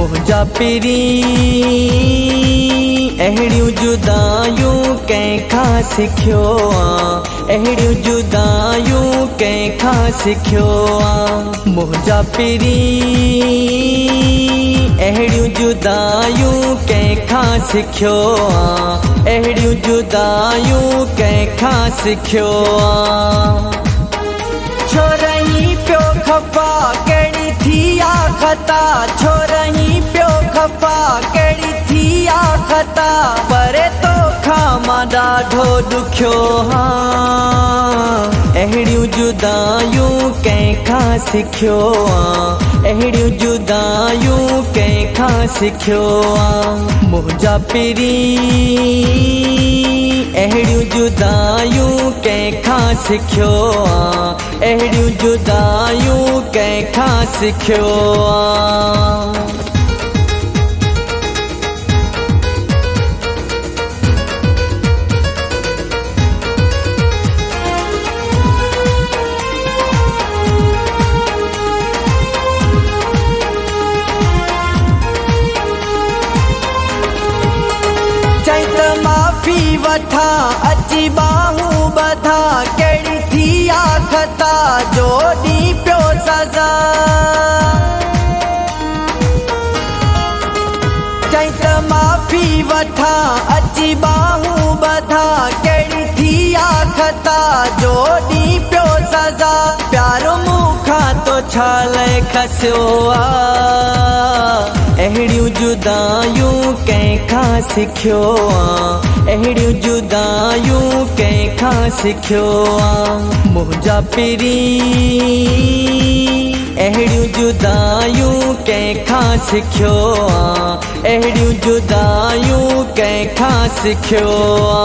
मुंहिंजा पिरी अहिड़ियूं जुदायूं कंहिंखां सिखियो आ, अहिड़ियूं जुदायूं कंहिंखां सिखियो आ। मुंहिंजा पिरी अहिड़ियूं जुदायूं कंहिंखां सिखियो आ, अहिड़ियूं जुदायूं कंहिंखां सिखियो आ। छो रही पियो खफ़ा कहिड़ी थी आ ख़ता, छो रही पियो खफ़ा कहिड़ी थी आ ख़ता, परे तोखां मां ॾाढो ॾुखियो हाँ। अहिड़ियूं जुदायूं कंहिंखां सिखियो आ, अहिड़ियूं जुदायूं कंहिंखां सिखियो आ। मुंहिंजा पिरी अहिड़ियूं जुदायूं कंहिंखां सिखियो आ, अहिड़ियूं जुदायूं कंहिंखां सिखियो आ। माफ़ी वठा अची बाहूं बधा, कहिड़ी थी आ ख़ता जो ॾीं पियो सज़ा। चई त माफ़ी वठा अची बाहूं बधा, कहिड़ी थी आ ख़ता जो ॾीं पियो सज़ा। प्यारो मूंखां तो छाले खसियो आ, अहिड़ियूं जुदायूं कंहिंखां सिखियो आ, अहिड़ियूं जुदायूं कंहिंखां सिखियो आ। मुंहिंजा पिरी अहिड़ियूं जुदायूं कंहिंखां सिखियो आ, अहिड़ियूं जुदायूं कंहिंखां सिखियो आ।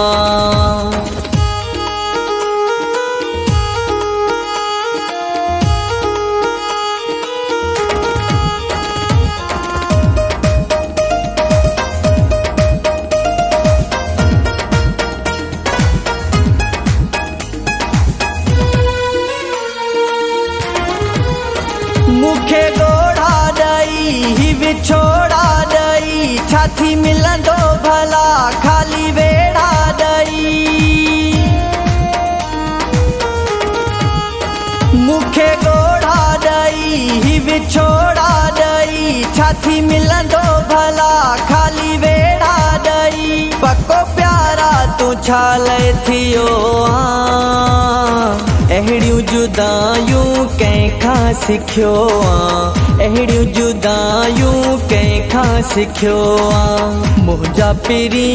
मूंखे ॻोढ़ा ॾई ही विछोड़ा ॾई, छा थी मिलंदो भला ख़ाली वेड़ा ॾई। मूंखे ॻोढ़ा ॾई ही विछोड़ा ॾई, छा थी मिलंदो भला ख़ाली वेड़ा ॾई। पको प्यारा तूं छाले थियो आ, अहिड़ियूं जुदायूं कंहिंखां सिखियो आ, अहिड़ियूं जुदायूं कंहिंखां सिखियो आ। मुंहिंजा पिरी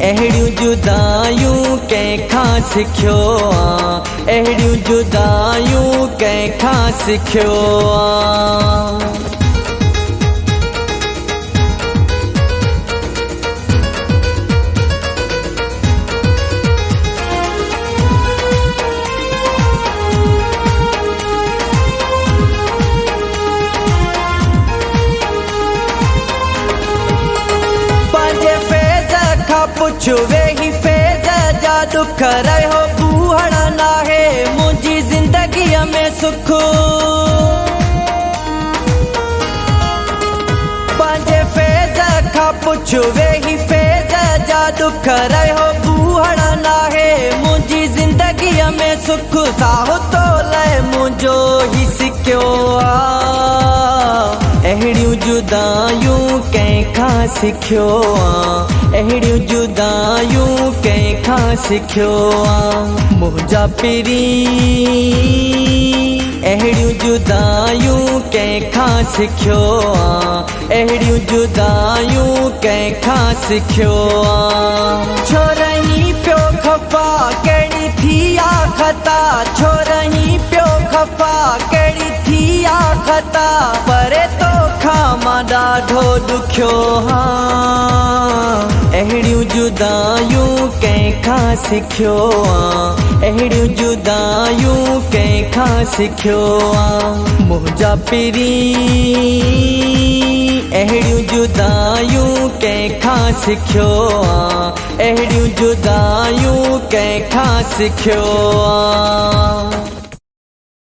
अहिड़ियूं जुदायूं कंहिंखां सिखियो आ, अहिड़ियूं जुदायूं कंहिंखां सिखियो आ। पुछ वेही फैज़ जा दुख रहियो बूहण नाहे मुंहिंजी ज़िंदगीअ में सुख। पंहिंजे फैज़ खां पुछ वेही फैज़ जा दुख रहियो बूहण नाहे मुंहिंजी ज़िंदगीअ में सुख। साहु तो लय मुंहिंजो ही सिकियो आ, अहिड़ियूं जुदायूं कंहिंखां सिखियो आ, अहिड़ियूं जुदायूं कंहिंखां सिखियो आ। मुंहिंजा पिरी अहिड़ियूं जुदायूं कंहिंखां सिखियो आ, अहिड़ियूं जुदायूं कंहिंखां सिखियो आ। छो रही पियो खफ़ा कहिड़ी थी आ ख़ता, छो रही पियो खफ़ा कहिड़ी थी आ ख़ता, परे तोखां मां ॾाढो ॾुखियो हाँ। अहिड़ियूं जुदायूं कंहिंखां सिखियो आ, अहिड़ियूं जुदायूं कंहिंखां सिखियो आ। मुंहिंजा पिरी अहिड़ियूं जुदायूं कंहिंखां सिखियो आ, अहिड़ियूं जुदायूं कंहिंखां सिखियो आ।